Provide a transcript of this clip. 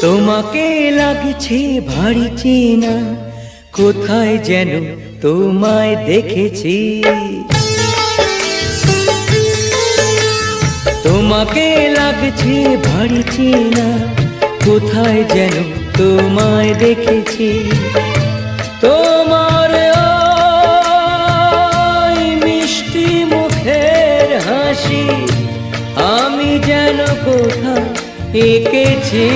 তোমাকে লাগছে ভারী চেনা, কোথায় যেন তোমায় দেখেছি। তোমাকে লাগছে ভারী চেনা, কোথায় যেন তোমায় দেখেছি। তোমার ওই মিষ্টি মুখের হাসি আমি যেন কোথায় এঁকেছি।